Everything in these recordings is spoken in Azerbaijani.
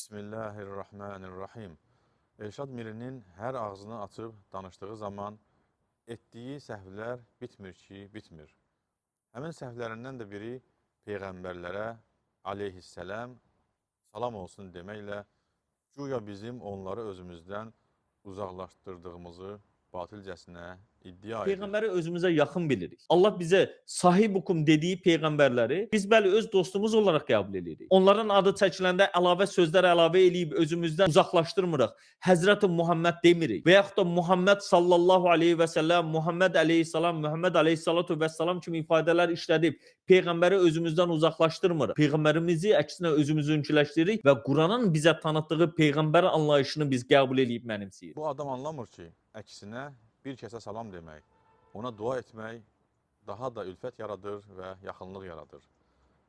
Bismillahirrahmanirrahim. Elşad Mirinin hər ağzını açıb danışdığı zaman etdiyi səhvlər bitmir ki, bitmir. Həmin səhvlərindən də biri Peyğəmbərlərə aleyhissələm salam olsun deməklə güya bizim onları özümüzdən uzaqlaşdırdığımızı batilcəsinə iddia edir. Peyğəmbəri özümüzə yaxın bilirik. Allah bizə sahibukum dediyi peyğəmbərləri biz bəli öz dostumuz olaraq qəbul edirik. Onların adı çəkiləndə əlavə sözlər əlavə eləyib özümüzdən uzaqlaşdırmırıq. Həzrəti Muhammed demirik. Və yaxud da Muhammed sallallahu aleyhi və səlləm, Muhammed aleyhissalam, Muhammed aleyhissalatu vəssalam kimi ifadələr işlədib peyğəmbəri özümüzdən uzaqlaşdırmırıq. Peyğəmbərimizi əksinə özümüzünküləşdiririk və Quranın bizə tanıtdığı peyğəmbər anlayışını biz qəbul edib mənimsəyirik. Bu adam anlamır ki, əksinə bir kəsə salam demək, ona dua etmək daha da ülfət yaradır və yaxınlıq yaradır.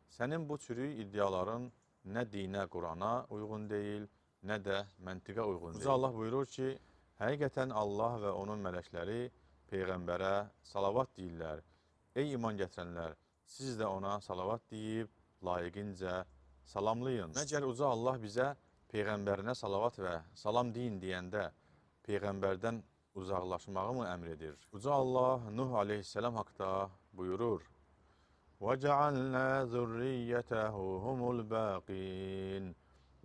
Sənin bu çürük iddiaların nə dinə, Qurana uyğun deyil, nə də məntiqə uyğun deyil. Allah buyurur ki, həqiqətən Allah və onun mələkləri Peyğəmbərə salavat deyirlər. Ey iman gətirənlər, siz də ona salavat deyib, layiqincə salamlayın. Məgər uca Allah bizə Peyğəmbərinə salavat və salam deyin deyəndə Peyğəmbərdən uzaqlaşmağı mı əmr edir? Uca Allah Nuh aleyhisselam haqda buyurur. وَجَعَلْنَا ذُرِّيَّتَهُ هُمُ الْبَاقِينَ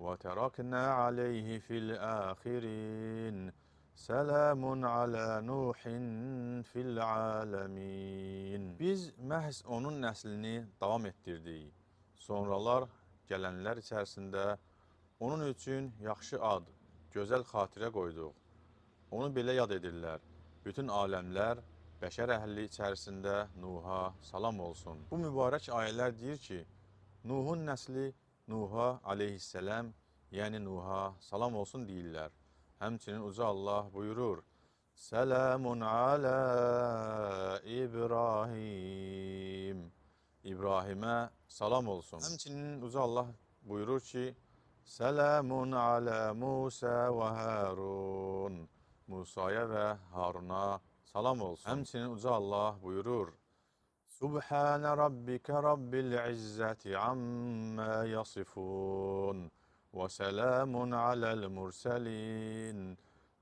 وَتَرَكْنَا عَلَيْهِ فِي الْآخِرِينَ سَلَامٌ عَلَى نُوحٍ فِي الْعَالَمِينَ. Biz məhz onun nəslini davam etdirdik. Sonralar gələnlər içərisində onun üçün yaxşı ad, gözəl xatirə qoyduq. Onu belə yad edirlər. Bütün aləmlər, bəşər əhli içərisində Nuha salam olsun. Bu mübarək ayələr deyir ki, Nuhun nəsli Nuha aleyhissələm, yəni Nuha salam olsun deyirlər. Həmçinin uca Allah buyurur, Sələmun alə İbrahim. İbrahimə salam olsun. Həmçinin uca Allah buyurur ki, Sələmun alə Musə və Harun. Musaya və Haruna salam olsun. Həmçinin uca Allah buyurur, Subhanə rabbikə rabbil izzəti ammə yasifun və sələmun aləl mürsəlin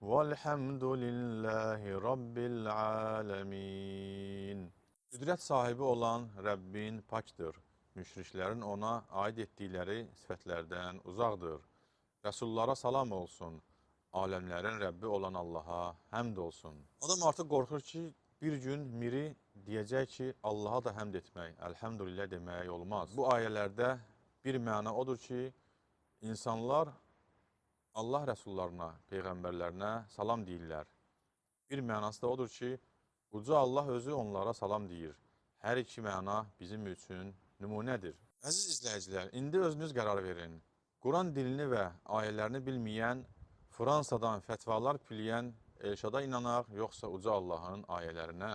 vəlhəmdülillahi rabbil aləmin. Qüdrət sahibi olan Rəbbin pakdır. Müşriklərin ona aid etdikləri sifətlərdən uzaqdır. Rəsullara salam olsun. Aləmlərin Rəbbi olan Allaha həmd olsun. Adam artıq qorxur ki, bir gün miri deyəcək ki, Allaha da həmd etmək, əlhəmdülillah demək olmaz. Bu ayələrdə bir məna odur ki, insanlar Allah rəsullarına, peyğəmbərlərinə salam deyirlər. Bir mənası da odur ki, uca Allah özü onlara salam deyir. Hər iki məna bizim üçün nümunədir. Əziz izləyicilər, indi özünüz qərar verin. Quran dilini və ayələrini bilməyən, Fransadan fətvalar piləyən Elşada inanaq, yoxsa uca Allahın ayələrinə?